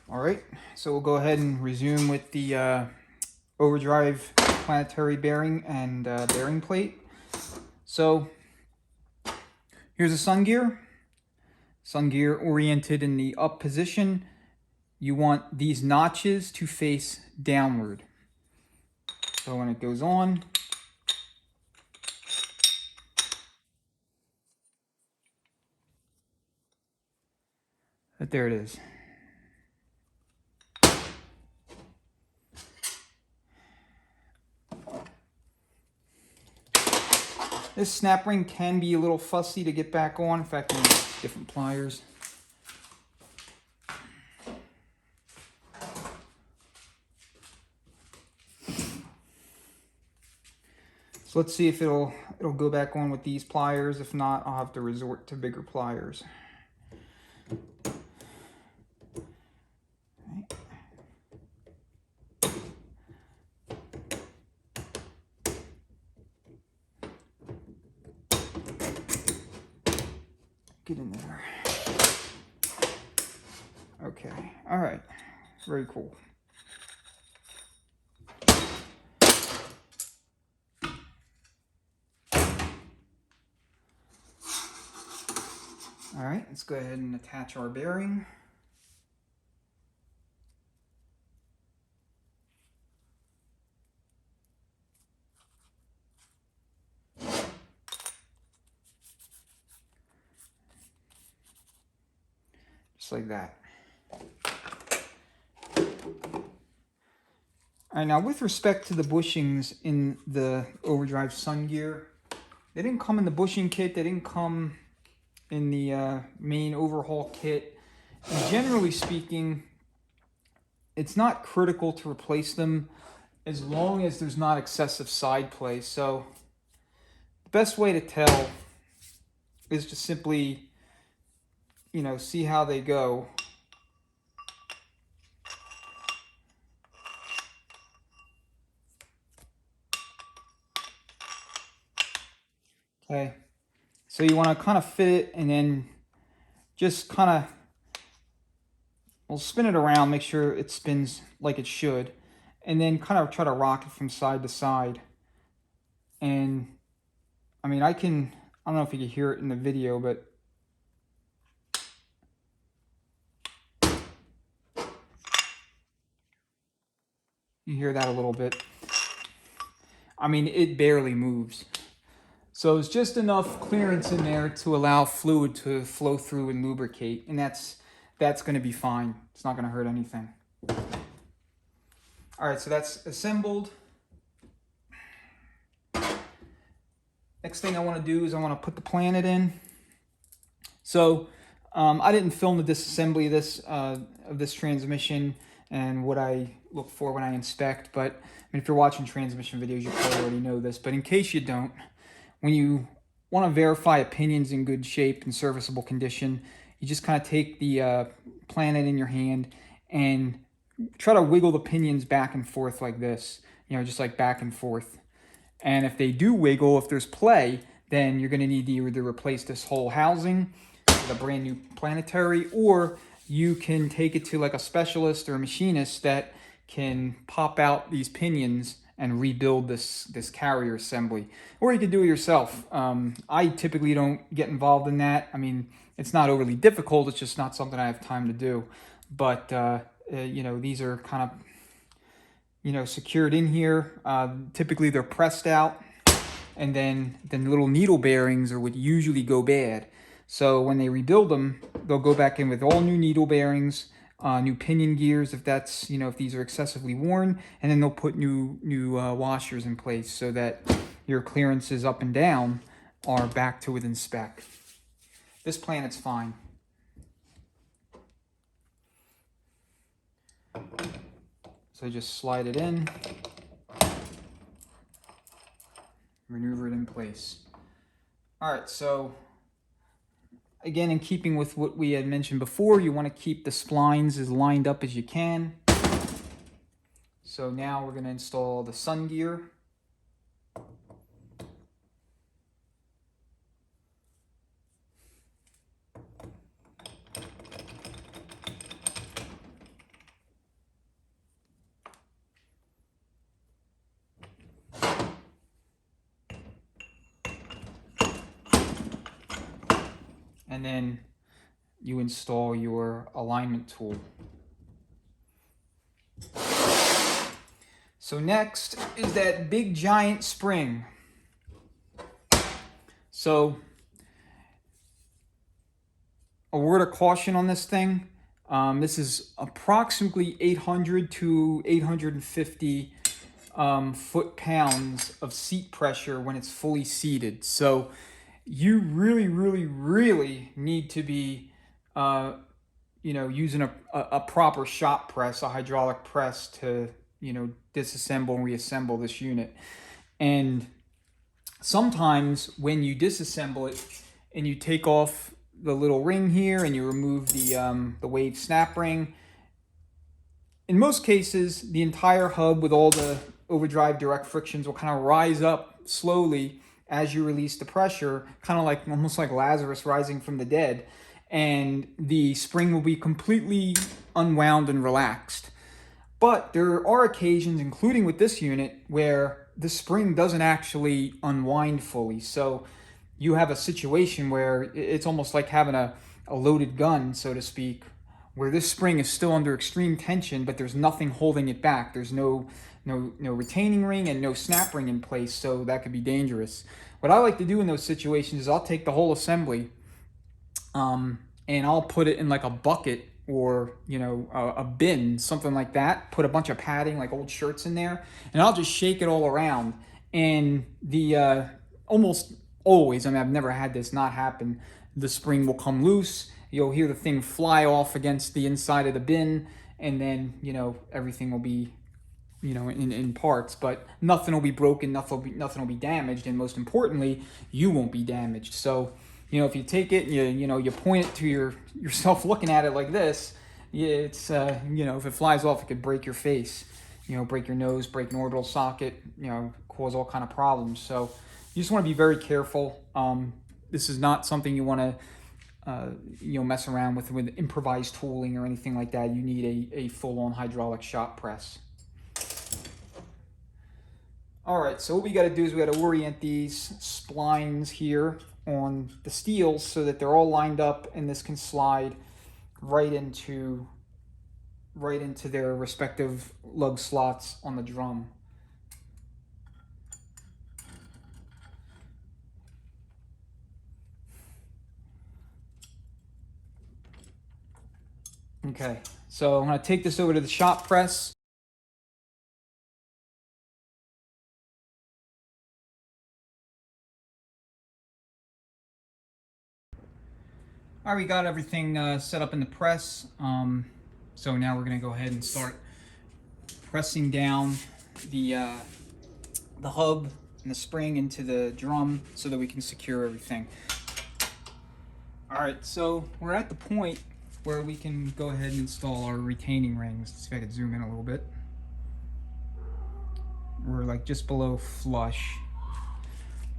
All right, so we'll go ahead and resume with the Overdrive planetary bearing and bearing plate. So here's a sun gear. Sun gear oriented in the up position. You want these notches to face downward. So when it goes on, there it is. This snap ring can be a little fussy to get back on. In fact, I need different pliers. So let's see if it'll go back on with these pliers. If not, I'll have to resort to bigger pliers. Get in there. Okay, all right, very cool. All right, let's go ahead and attach our bearing. Just like that. All right, now with respect to the bushings in the Overdrive sun gear, they didn't come in the bushing kit, they didn't come in the main overhaul kit. And generally speaking, it's not critical to replace them as long as there's not excessive side play. So the best way to tell is to simply, see how they go. Okay, so you want to kind of fit it and then just kind of, we'll spin it around, make sure it spins like it should, and then kind of try to rock it from side to side. And I mean, I don't know if you can hear it in the video, but you hear that a little bit. I mean, it barely moves. So it's just enough clearance in there to allow fluid to flow through and lubricate, and that's going to be fine. It's not going to hurt anything. All right, so that's assembled. Next thing I want to do is I want to put the planet in. So I didn't film the disassembly of this transmission and what I look for when I inspect, but I mean, if you're watching transmission videos, you probably already know this. But in case you don't, when you want to verify a pinion's in good shape and serviceable condition, you just kind of take the planet in your hand and try to wiggle the pinions back and forth like this, just like back and forth. And if they do wiggle, if there's play, then you're going to need to either replace this whole housing with a brand new Planetary, or you can take it to like a specialist or a machinist that can pop out these pinions and rebuild this carrier assembly. Or you could do it yourself. I typically don't get involved in that. I mean, it's not overly difficult, it's just not something I have time to do. But, these are kind of, secured in here. Typically they're pressed out, and then the little needle bearings are what usually go bad. So when they rebuild them, they'll go back in with all new needle bearings, new pinion gears if that's, if these are excessively worn, and then they'll put new washers in place so that your clearances up and down are back to within spec. This planet's fine. So just slide it in, maneuver it in place. All right, so again, in keeping with what we had mentioned before, you want to keep the splines as lined up as you can. So now we're going to install the sun gear. and then you install your alignment tool. So next is that big giant spring. So a word of caution on this thing. This is approximately 800 to 850 foot-pounds of seat pressure when it's fully seated. So you really need to be using a proper shop press, a hydraulic press, to disassemble and reassemble this unit. And sometimes when you disassemble it and you take off the little ring here and you remove the wave snap ring, in most cases the entire hub with all the overdrive direct frictions will kind of rise up slowly as you release the pressure, kind of like almost like Lazarus rising from the dead, and the spring will be completely unwound and relaxed. But there are occasions, including with this unit, where the spring doesn't actually unwind fully. So you have a situation where it's almost like having a loaded gun, so to speak, where this spring is still under extreme tension, but there's nothing holding it back. There's no retaining ring and no snap ring in place, so that could be dangerous. What I like to do in those situations is I'll take the whole assembly and I'll put it in like a bucket or a bin, something like that. Put a bunch of padding, like old shirts, in there, and I'll just shake it all around. And the almost always, I mean, I've never had this not happen, the spring will come loose. You'll hear the thing fly off against the inside of the bin, and then everything will be in parts, but nothing will be broken, nothing will be damaged, and most importantly, you won't be damaged. So if you take it, you point it to yourself looking at it like this, it's if it flies off, it could break your face, break your nose, break an orbital socket, cause all kind of problems. So you just want to be very careful. This is not something you want to mess around with improvised tooling or anything like that. You need a full-on hydraulic shop press. All right, so what we got to do is we got to orient these splines here on the steels so that they're all lined up, and this can slide right into their respective lug slots on the drum. Okay, so I'm going to take this over to the shop press. All right, we got everything set up in the press. So now we're going to go ahead and start pressing down the hub and the spring into the drum so that we can secure everything. All right, so we're at the point where we can go ahead and install our retaining rings. Let's see if I can zoom in a little bit. We're like just below flush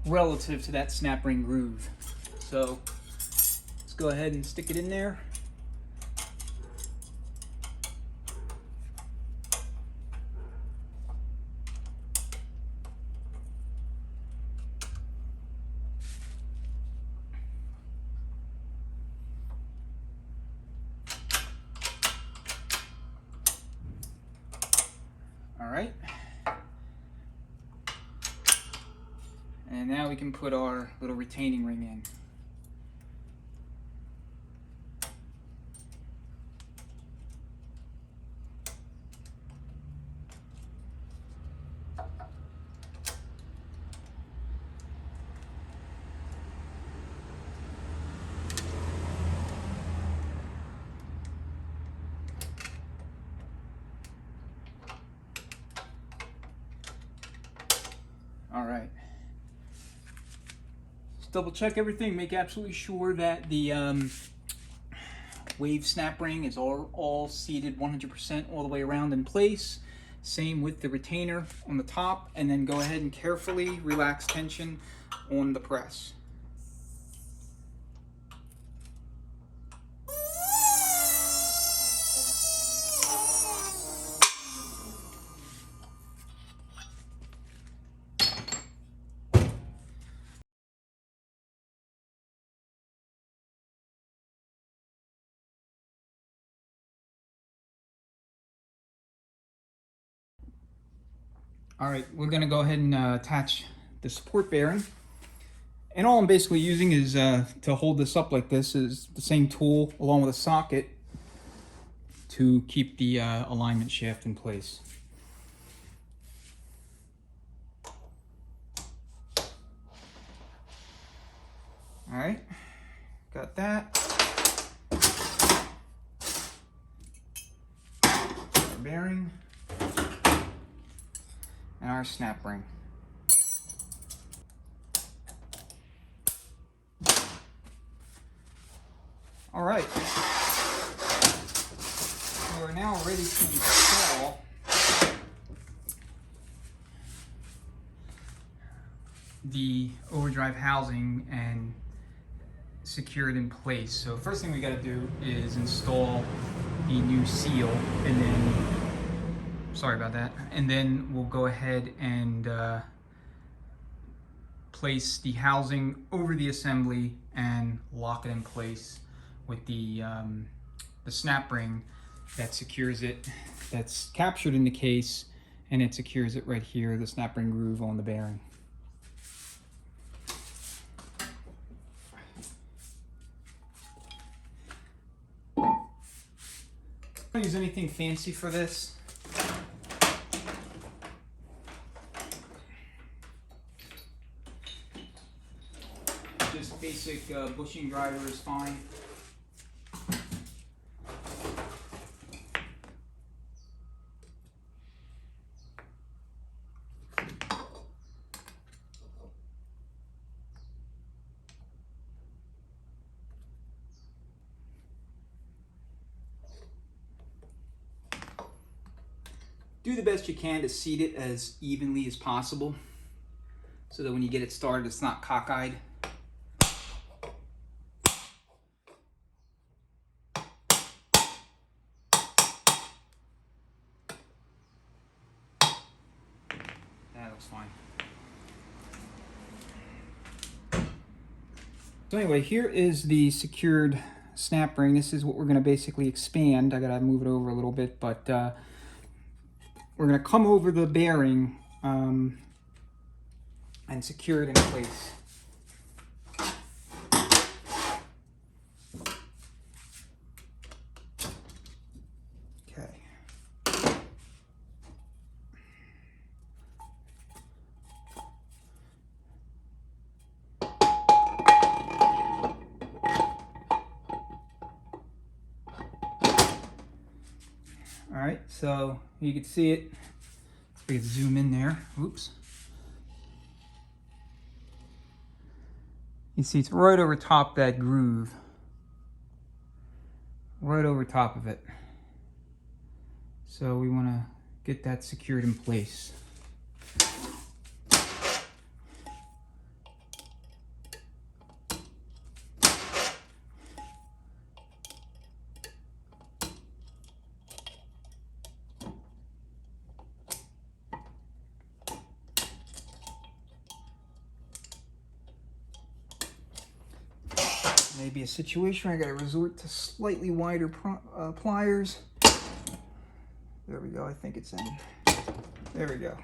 relative to that snap ring groove. So let's go ahead and stick it in there. All right. And now we can put our little retaining ring in. All right. Just double check everything. Make absolutely sure that the wave snap ring is all seated 100% all the way around in place. Same with the retainer on the top, and then go ahead and carefully relax tension on the press. All right, we're gonna go ahead and attach the support bearing. And all I'm basically using is to hold this up like this is the same tool along with a socket to keep the alignment shaft in place. All right, got that. Our bearing and our snap ring. All right, we're now ready to install the overdrive housing and secure it in place. So first thing we got to do is install the new seal, and then, sorry about that, and then we'll go ahead and place the housing over the assembly and lock it in place with the snap ring that secures it, that's captured in the case, and it secures it right here, the snap ring groove on the bearing. I don't use anything fancy for this. Just basic bushing driver is fine. Do the best you can to seat it as evenly as possible so that when you get it started, it's not cockeyed. That looks fine. So anyway, here is the secured snap ring. This is what we're going to basically expand. I got to move it over a little bit, but we're going to come over the bearing and secure it in place. Okay. All right, so you can see it. We can zoom in there. Oops. You see it's right over top that groove. Right over top of it. So we want to get that secured in place. Maybe a situation where I got to resort to slightly wider pliers. There we go, I think it's in. There we go.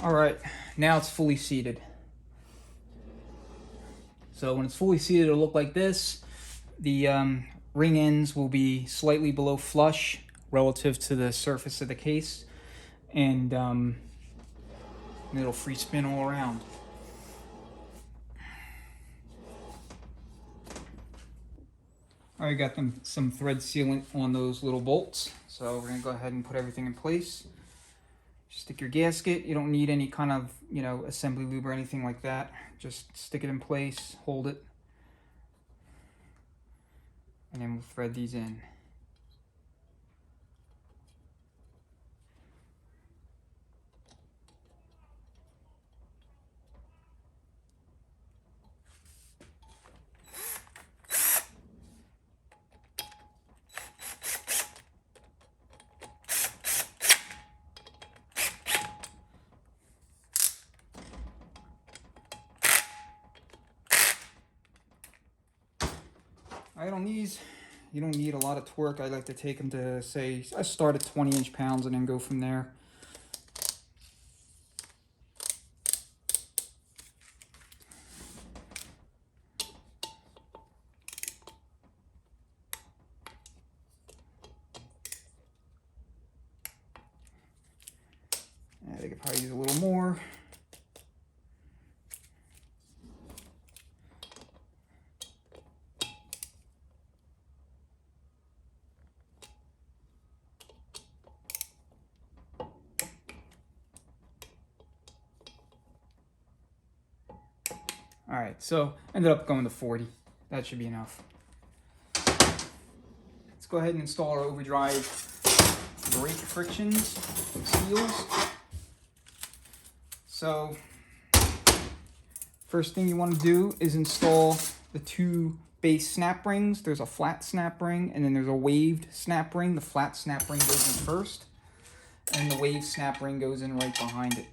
All right, now it's fully seated. So when it's fully seated, it'll look like this. The ring ends will be slightly below flush relative to the surface of the case, and it'll free spin all around. I already got some thread sealant on those little bolts, so we're gonna go ahead and put everything in place. Just stick your gasket. You don't need any kind of, assembly lube or anything like that. Just stick it in place, hold it, and then we'll thread these in. Alright, on these, you don't need a lot of torque. I like to take them to, say, I start at 20 inch-pounds and then go from there. They could probably use a little more. All right, so ended up going to 40. That should be enough. Let's go ahead and install our Overdrive brake frictions seals. So first thing you want to do is install the two base snap rings. There's a flat snap ring and then there's a waved snap ring. The flat snap ring goes in first and the waved snap ring goes in right behind it.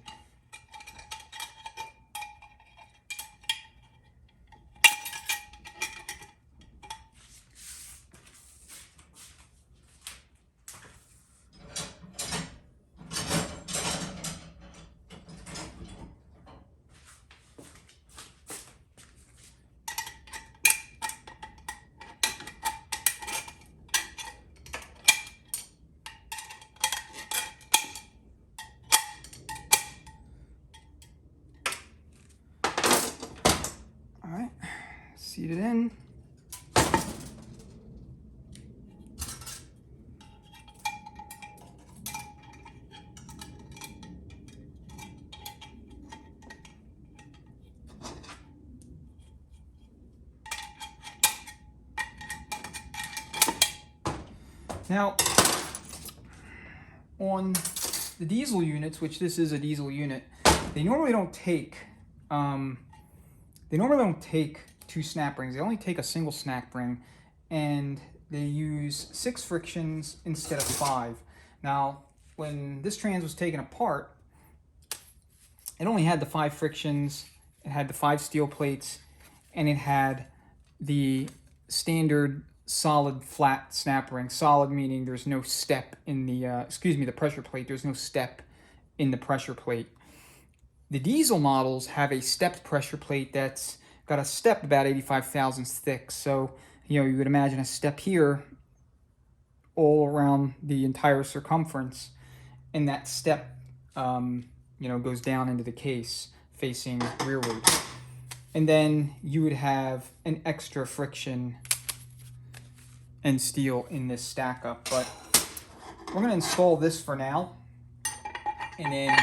Seat it in. Now, on the diesel units, which this is a diesel unit, they normally don't take two snap rings. They only take a single snap ring, and they use 6 frictions instead of 5. Now, when this trans was taken apart, it only had the 5 frictions, it had the 5 steel plates, and it had the standard solid flat snap ring. Solid meaning there's no step in the, the pressure plate. There's no step in the pressure plate. The diesel models have a stepped pressure plate that's got a step about 85 thousandths thick. So, you know, you would imagine a step here all around the entire circumference, and that step, goes down into the case facing rearward. And then you would have an extra friction and steel in this stack up. But we're going to install this for now, and then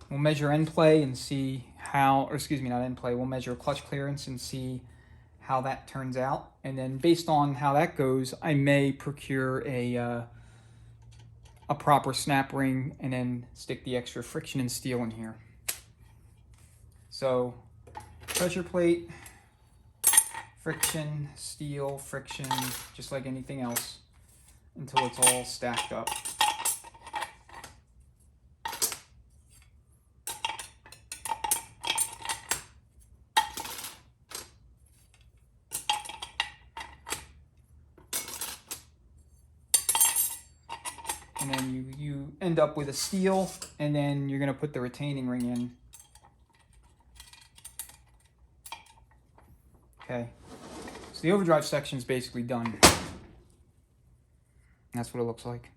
we'll measure end play and see how, or excuse me, not end play, we'll measure clutch clearance and see how that turns out. And then based on how that goes, I may procure a proper snap ring and then stick the extra friction and steel in here. So pressure plate, friction, steel, friction, just like anything else, until it's all stacked up. And then you end up with a steel, and then you're going to put the retaining ring in. Okay, so the overdrive section is basically done. That's what it looks like.